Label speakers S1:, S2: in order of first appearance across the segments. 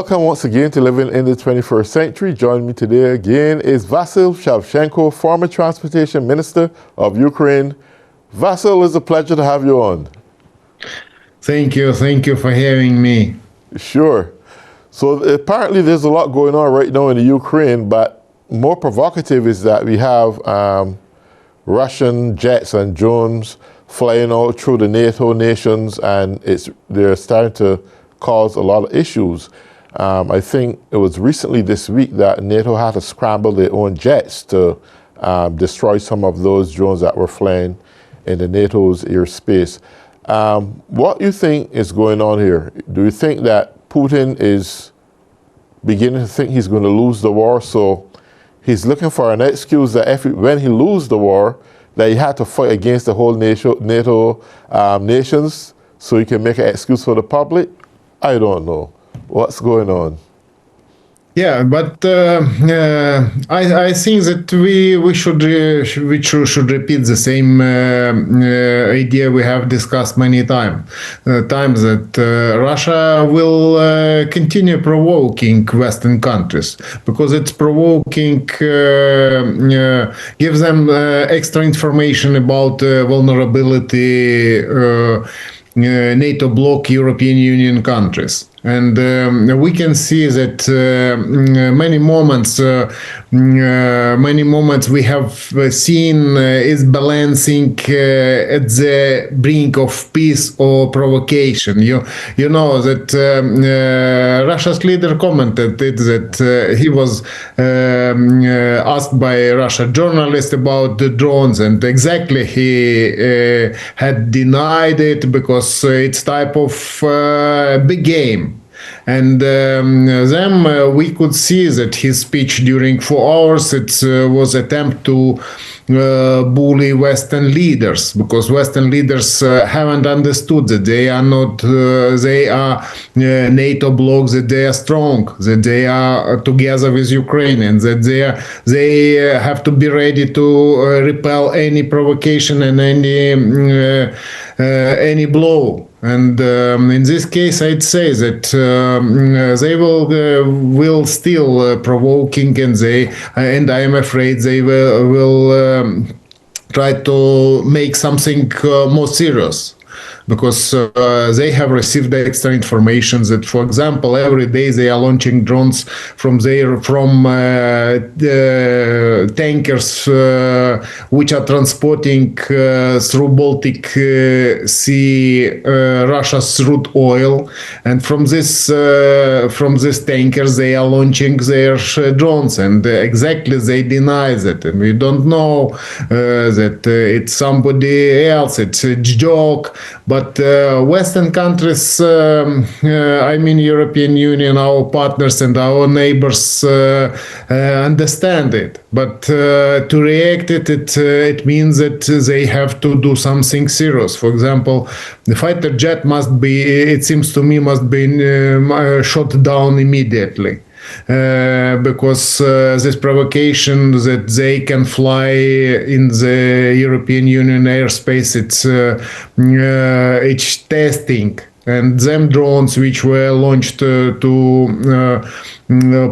S1: Welcome once again to Living in the 21st Century. Joining me today again is Vasyl Savchenko, former Transportation Minister of Ukraine. Vasyl, it's a pleasure to have you on.
S2: Thank you for having me.
S1: Sure. So apparently there's a lot going on right now in the Ukraine, but more provocative is that we have Russian jets and drones flying out through the NATO nations, and they're starting to cause a lot of issues. I think it was recently this week that NATO had to scramble their own jets to destroy some of those drones that were flying in the NATO's airspace. What do you think is going on here? Do you think that Putin is beginning to think he's going to lose the war, so he's looking for an excuse that when he loses the war, that he had to fight against the whole NATO nations so he can make an excuse for the public? I don't know. What's going on?
S2: Yeah, but I think that we should repeat the same idea we have discussed many times that Russia will continue provoking Western countries because it's provoking, gives them extra information about vulnerability NATO bloc European Union countries. And we can see that many moments we have seen is balancing at the brink of peace or provocation. You know that Russia's leader commented that he was asked by a Russian journalist about the drones, and exactly he had denied it because it's type of big game. And then we could see that his speech during 4 hours, it was attempt to bully Western leaders, because Western leaders haven't understood that they are not, they are NATO bloc, that they are strong, that they are together with Ukraine, and that they have to be ready to repel any provocation and any blow. And in this case, I'd say that they will still provoking, and I am afraid they will try to make something more serious. Because they have received extra information that, for example, every day they are launching drones from tankers which are transporting through Baltic Sea Russia's crude oil, and from this tankers they are launching their drones, and exactly they deny that, and we don't know that it's somebody else, it's a joke. But Western countries, I mean European Union, our partners and our neighbors understand it. But to react it means that they have to do something serious. For example, the fighter jet must be, it seems to me, must be shot down immediately. Because this provocation that they can fly in the European Union airspace, it's testing. And them drones which were launched to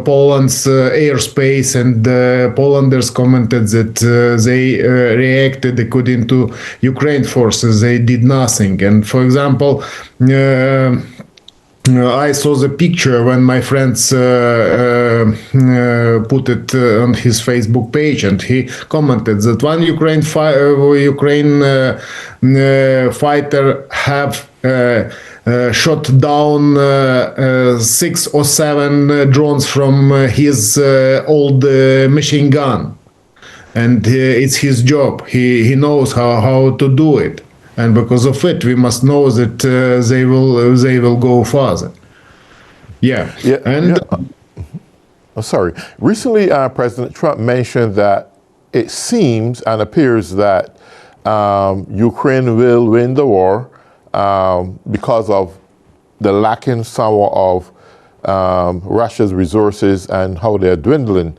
S2: Poland's airspace, and Polanders commented that they reacted according to Ukraine forces. They did nothing. And for example, I saw the picture when my friends put it on his Facebook page, and he commented that one Ukraine fighter have shot down 6 or 7 drones from his old machine gun, and it's his job. He knows how to do it. And because of it, we must know that they will go further. Yeah. And
S1: oh, sorry. Recently, President Trump mentioned that it seems and appears that Ukraine will win the war because of the lacking somewhat of Russia's resources and how they're dwindling.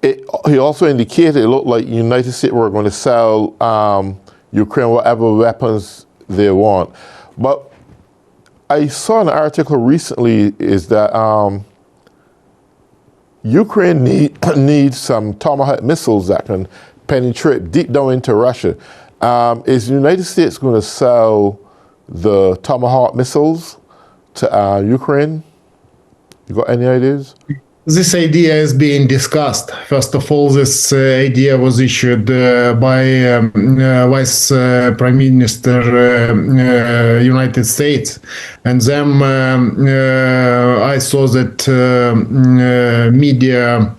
S1: He also indicated it looked like the United States were going to sell Ukraine whatever weapons they want. But I saw an article recently is that Ukraine needs some Tomahawk missiles that can penetrate deep down into Russia. Is the United States going to sell the Tomahawk missiles to Ukraine? You got any ideas?
S2: This idea is being discussed. First of all, this idea was issued by Vice Prime Minister United States, and then I saw that media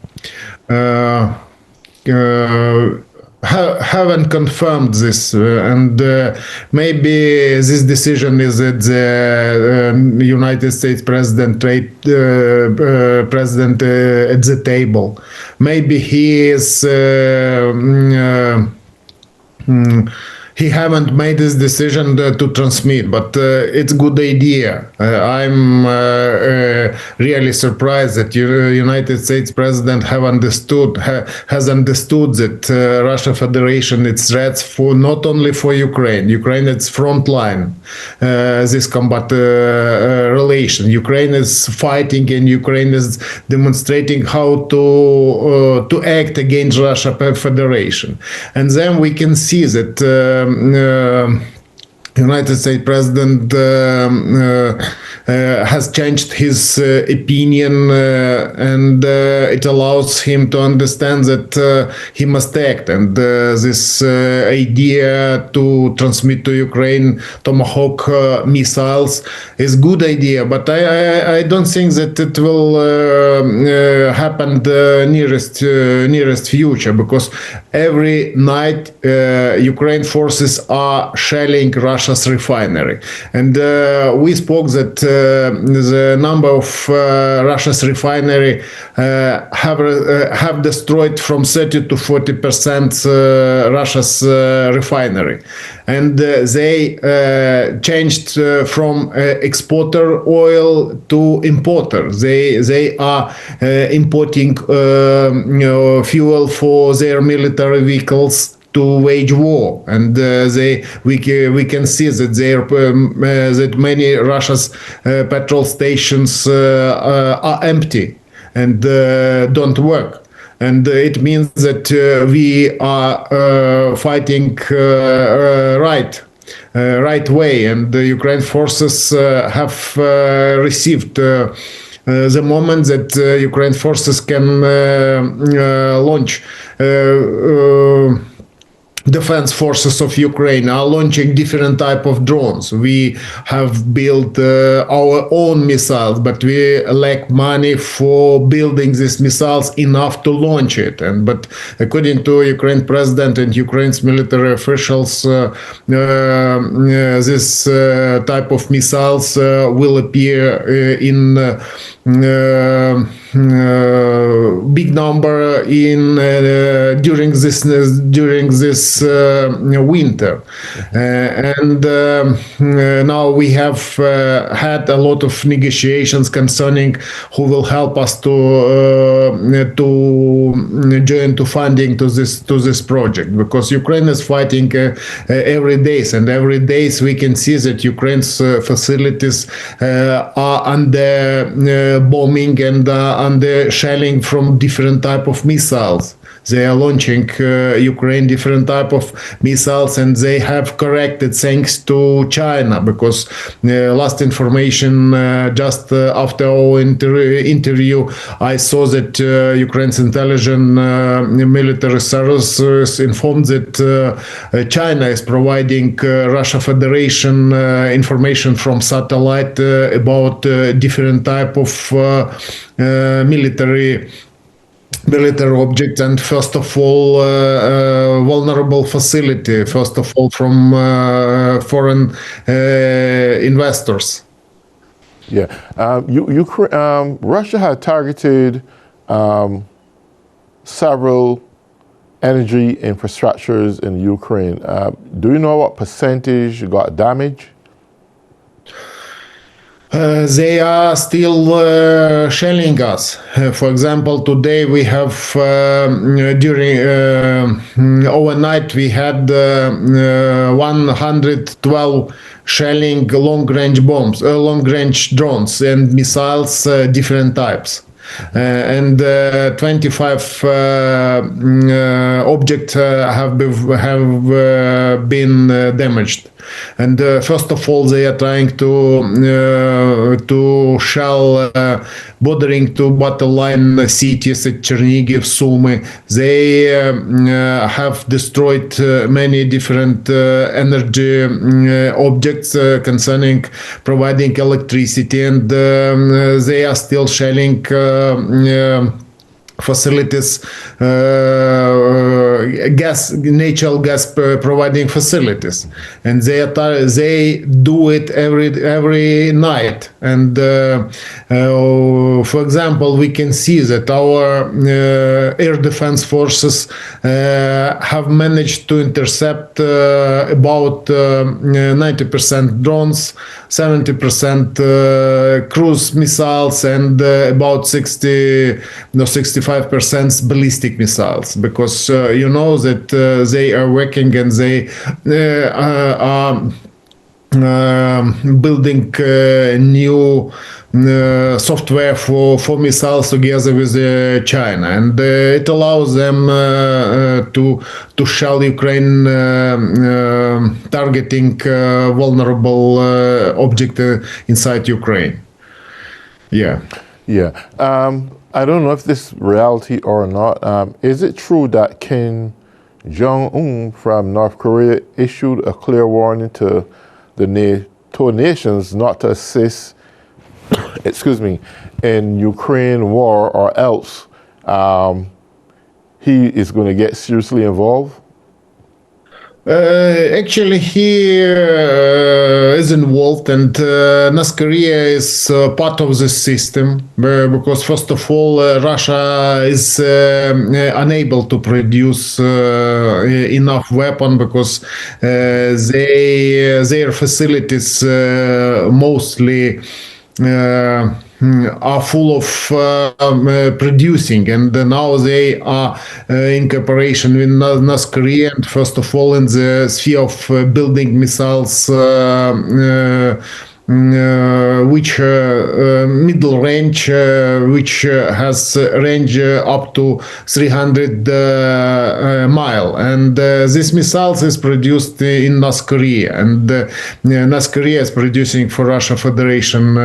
S2: haven't confirmed this, and maybe this decision is at the United States president at the table. Maybe he is he haven't made this decision to transmit, but it's a good idea. I'm really surprised that United States president has understood that Russia Federation its threats for not only for Ukraine. Ukraine is frontline this combat relation. Ukraine is fighting, and Ukraine is demonstrating how to act against Russia Federation. And then we can see that United States president has changed his opinion, and it allows him to understand that he must act. And this idea to transmit to Ukraine Tomahawk missiles is good idea, but I don't think that it will happen the nearest future, because every night Ukraine forces are shelling Russia's refinery, and we spoke that the number of Russia's refinery have destroyed from 30 to 40% Russia's refinery, and they changed from exporter oil to importer. They are importing fuel for their military vehicles to wage war, and we can see that that many Russia's petrol stations are empty and don't work. And it means that we are fighting right way, and the Ukraine forces have received the moment that Ukraine forces can launch defense forces of Ukraine are launching different type of drones. We have built our own missiles, but we lack money for building these missiles enough to launch it. But according to Ukraine president and Ukraine's military officials, this type of missiles will appear in big number in during this winter, and now we have had a lot of negotiations concerning who will help us to join to funding to this project, because Ukraine is fighting every day, and every day we can see that Ukraine's facilities are under bombing and under shelling from different type of missiles. They are launching Ukraine different type of missiles, and they have corrected thanks to China, because last information just after our interview, I saw that Ukraine's intelligence military services informed that China is providing Russia Federation information from satellite about different type of military objects, and first of all vulnerable facility, first of all from foreign investors.
S1: Yeah, Russia had targeted several energy infrastructures in Ukraine. Do you know what percentage got damaged?
S2: They are still shelling us. For example, today we have during overnight we had 112 shelling long-range bombs, long-range drones and missiles, different types. And 25 objects have been damaged. And first of all, they are trying to shell bordering to battle line cities at Chernigiv, Sumy. They have destroyed many different energy objects concerning providing electricity, and they are still shelling facilities, natural gas providing facilities, and they do it every night. And for example, we can see that our air defense forces have managed to intercept about 90% drones, 70% cruise missiles, and about 65% ballistic missiles, because you know that they are working and they are building new software for missiles together with China, and it allows them to shell Ukraine targeting vulnerable object inside Ukraine. Yeah.
S1: I don't know if this is reality or not. Is it true that Kim Jong-un from North Korea issued a clear warning to the NATO nations not to assist, in Ukraine war, or else he is going to get seriously involved?
S2: Actually, he is involved, and North Korea is part of the system, because first of all, Russia is unable to produce enough weapon, because their facilities mostly are full of producing, and now they are in cooperation with North Korea, and first of all in the sphere of building missiles, which middle range, which has range up to 300 mile, and this missiles is produced in North Korea, and North Korea is producing for Russia Federation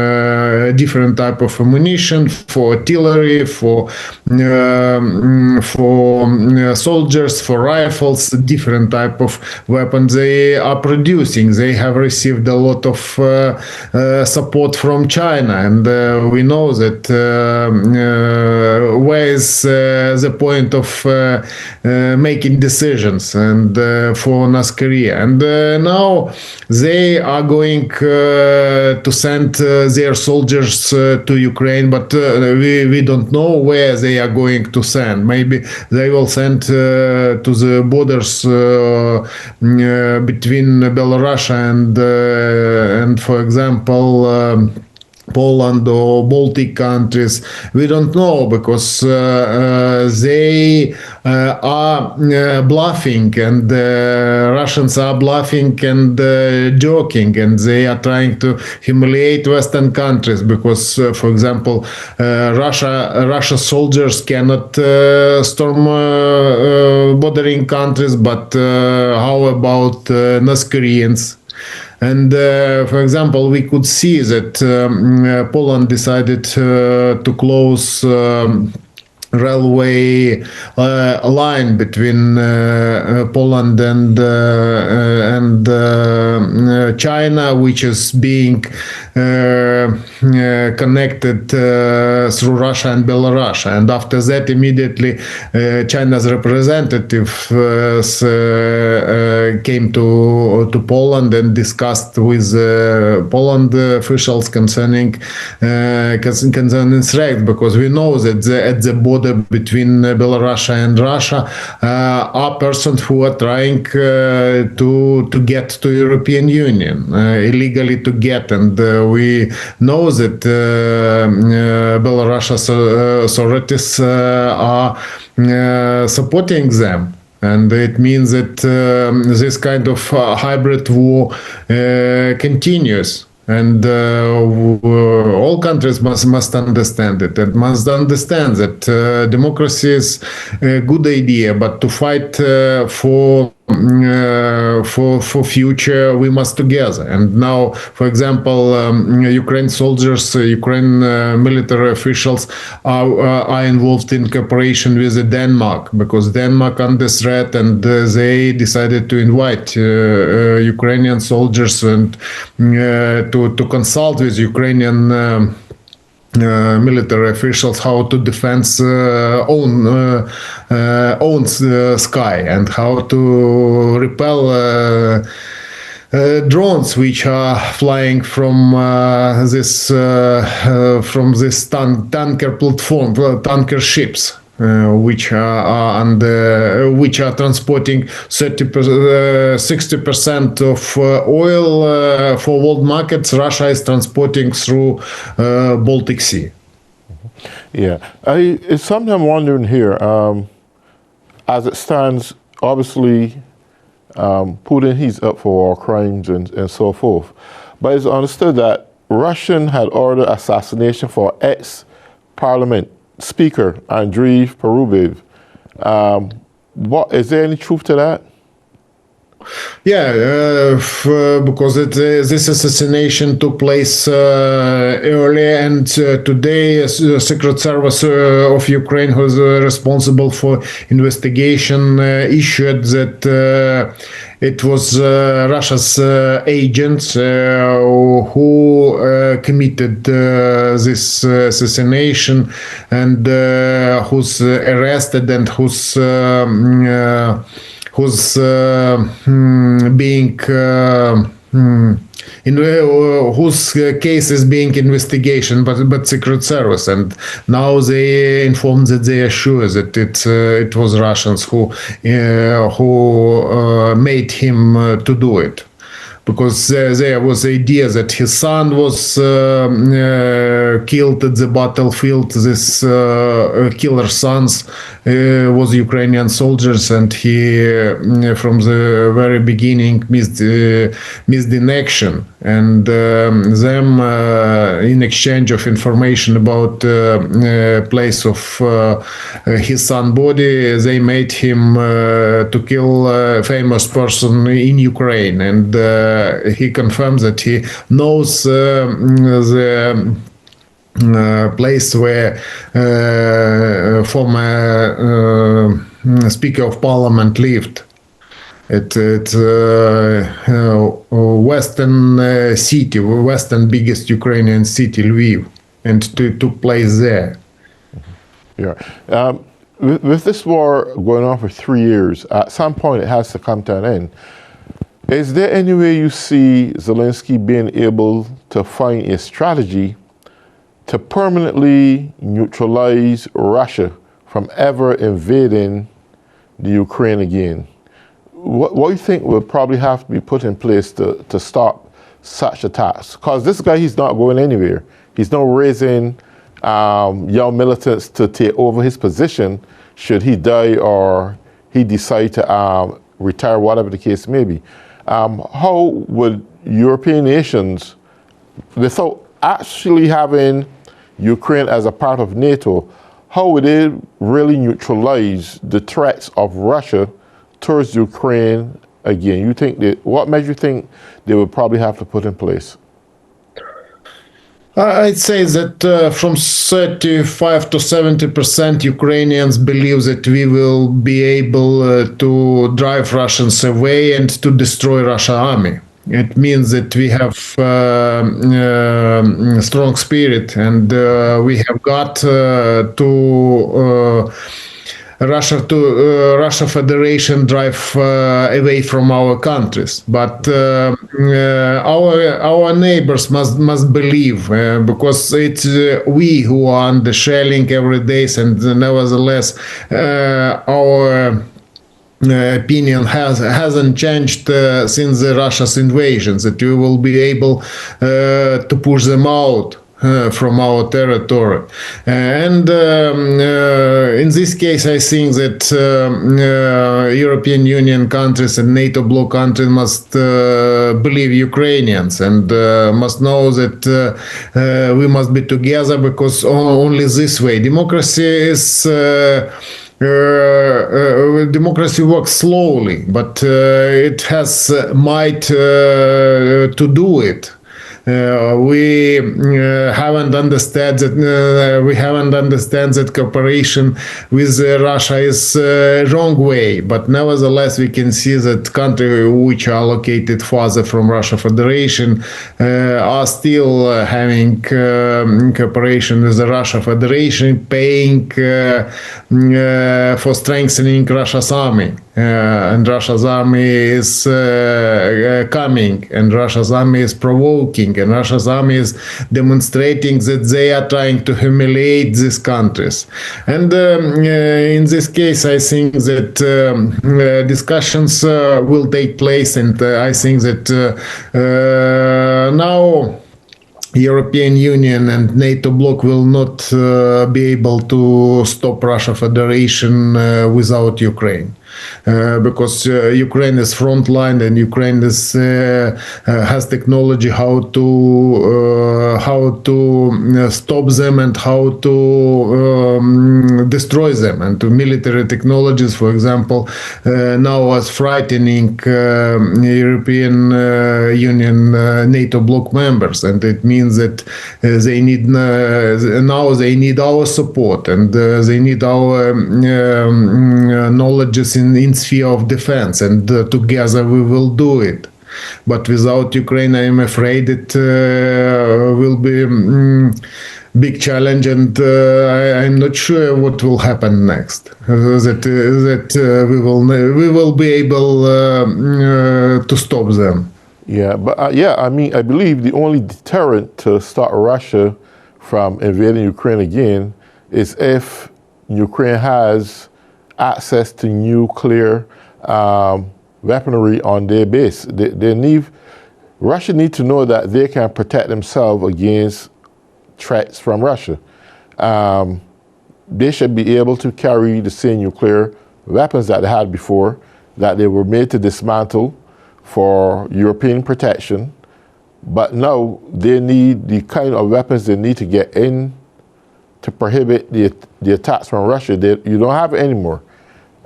S2: different type of ammunition, for artillery, for soldiers, for rifles, different type of weapons they are producing. They have received a lot of support from China, and we know that where is the point of making decisions, and for North Korea, and now they are going to send their soldiers to Ukraine, but we don't know where they are going to send. Maybe they will send to the borders between Belarus and for example Poland or Baltic countries. We don't know, because they are bluffing, and Russians are bluffing and joking, and they are trying to humiliate Western countries, because for example Russia soldiers cannot storm bordering countries, but how about North Koreans? And for example, we could see that Poland decided to close railway line between Poland and China, which is being connected through Russia and Belarus. And after that, immediately China's representative came to Poland and discussed with Poland officials concerning threats, because we know that at the border border between Belarus and Russia are persons who are trying to get to European Union illegally to get, and we know that Belarus authorities are supporting them. And it means that this kind of hybrid war continues. And all countries must understand it, and must understand that democracy is a good idea, but to fight for future we must together. And now, for example, Ukraine soldiers, Ukraine military officials are involved in cooperation with Denmark, because Denmark under threat, and they decided to invite Ukrainian soldiers and to consult with Ukrainian military officials how to defend own sky, and how to repel drones which are flying from this tanker platform, tanker ships. Which are transporting 60% of oil for world markets. Russia is transporting through Baltic Sea.
S1: Yeah, it's something I'm wondering here. As it stands, obviously, Putin, he's up for war crimes and so forth. But it's understood that Russian had ordered assassination for ex-parliament Speaker Andrei Parubev. What is there any truth to that?
S2: Yeah, because this assassination took place earlier, and today Secret Service of Ukraine, who is responsible for investigation, issued that it was Russia's agents who committed this assassination, and who's arrested, and who's being whose case is being investigation, but Secret Service, and now they informed that they are sure that it was Russians who made him to do it. Because there was the idea that his son was killed at the battlefield. This killer sons was Ukrainian soldiers, and he, from the very beginning, missed in action. And them, in exchange of information about place of his son body, they made him to kill a famous person in Ukraine. And he confirms that he knows the place where former Speaker of Parliament lived. It's western city, western biggest Ukrainian city, Lviv, and it took place there.
S1: Yeah. With this war going on for 3 years, at some point it has to come to an end. Is there any way you see Zelensky being able to find a strategy to permanently neutralize Russia from ever invading the Ukraine again? What do you think would probably have to be put in place to stop such attacks? Because this guy, he's not going anywhere. He's not raising young militants to take over his position should he die or he decide to retire, whatever the case may be. How would European nations, without actually having Ukraine as a part of NATO, how would they really neutralize the threats of Russia towards Ukraine again? What measure you think they would probably have to put in place?
S2: I'd say that from 35 to 70% Ukrainians believe that we will be able to drive Russians away and to destroy Russian army. It means that we have strong spirit, and we have got to Russia Federation drive away from our countries. But our neighbors must believe, because it's we who are under shelling every day, and nevertheless our opinion hasn't changed since the Russia's invasion, that we will be able to push them out from our territory. And in this case, I think that European Union countries and NATO bloc countries must believe Ukrainians, and must know that we must be together, because only this way democracy is democracy works slowly, but it has might to do it. We haven't understand that cooperation with Russia is wrong way, but nevertheless we can see that countries which are located farther from Russia Federation are still having cooperation with the Russia Federation, paying for strengthening Russia's army. And Russia's army is coming, and Russia's army is provoking, and Russia's army is demonstrating that they are trying to humiliate these countries. And in this case, I think that discussions will take place, and I think that now European Union and NATO bloc will not be able to stop Russia Federation without Ukraine. Because Ukraine is frontline, and Ukraine is has technology how to stop them and how to destroy them, and to military technologies, for example, now is frightening European Union NATO bloc members, and it means that they need now they need our support, and they need our knowledges in sphere of defense, and together we will do it. But without Ukraine, I am afraid it will be big challenge, and I'm not sure what will happen next. That we will be able to stop them.
S1: Yeah, but I mean, I believe the only deterrent to stop Russia from invading Ukraine again is if Ukraine has access to nuclear weaponry on their base. Russia need to know that they can protect themselves against threats from Russia. They should be able to carry the same nuclear weapons that they had before, that they were made to dismantle for European protection. But now they need the kind of weapons they need to get in to prohibit the attacks from Russia. You don't have it anymore.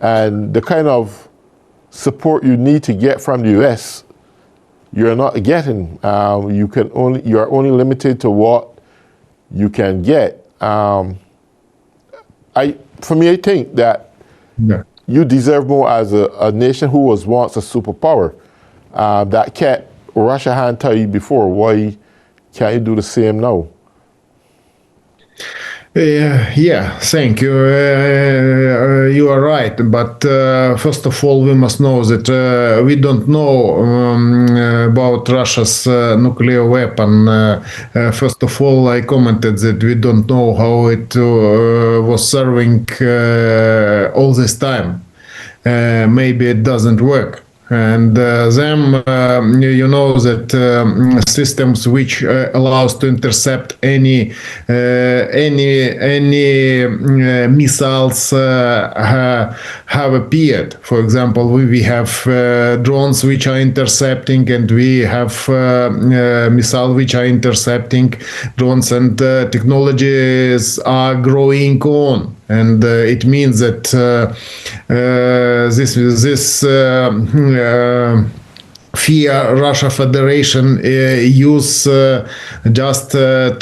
S1: And the kind of support you need to get from the U.S., you're not getting. You are only limited to what you can get. I think that you deserve more as a nation who was once a superpower that kept Russia hand tied before. Why can't you do the same now?
S2: Thank you. You are right, but first of all, we must know that we don't know about Russia's nuclear weapon. First of all, I commented that we don't know how it was serving all this time. Maybe it doesn't work. And them, you know that systems which allows to intercept any missiles have appeared. For example, we have drones which are intercepting, and we have missiles which are intercepting drones, and technologies are growing on. And it means that this fear Russia Federation use just to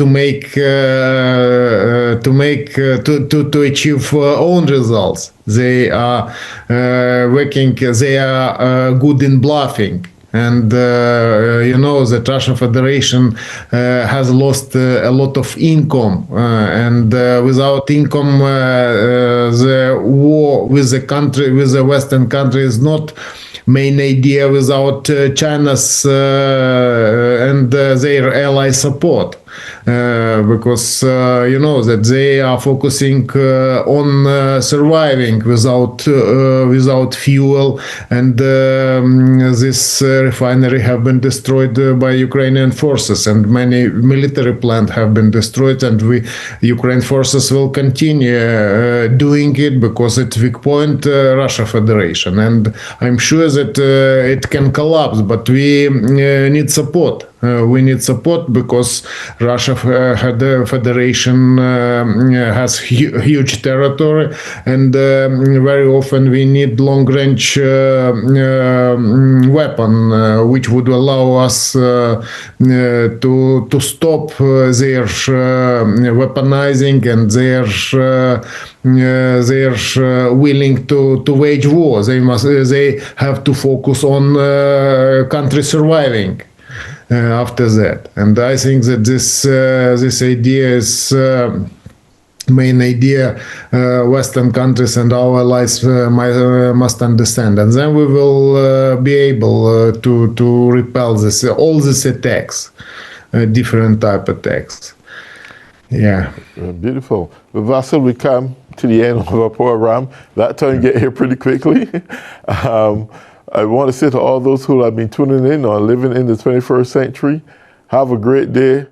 S2: achieve own results. They are working. They are good in bluffing. And you know that Russian Federation has lost a lot of income, and without income, the war with the country, with the Western country, is not main idea without China's and their ally support. Because you know that they are focusing on surviving without fuel, and this refinery have been destroyed by Ukrainian forces, and many military plants have been destroyed, and Ukraine forces will continue doing it because it's weak point Russia Federation, and I'm sure that it can collapse, but we need support. We need support because Russia Federation has huge territory, and very often we need long-range weapon, which would allow us to stop their weaponizing and they're willing to wage war. They have to focus on country surviving. After that, and I think that this idea is main idea Western countries and our allies must understand, and then we will be able to repel all these attacks, different type attacks. Yeah.
S1: Beautiful. Well, Vasyl, we come to the end of our program. That time get here pretty quickly. I want to say to all those who have been tuning in or living in the 21st century, have a great day.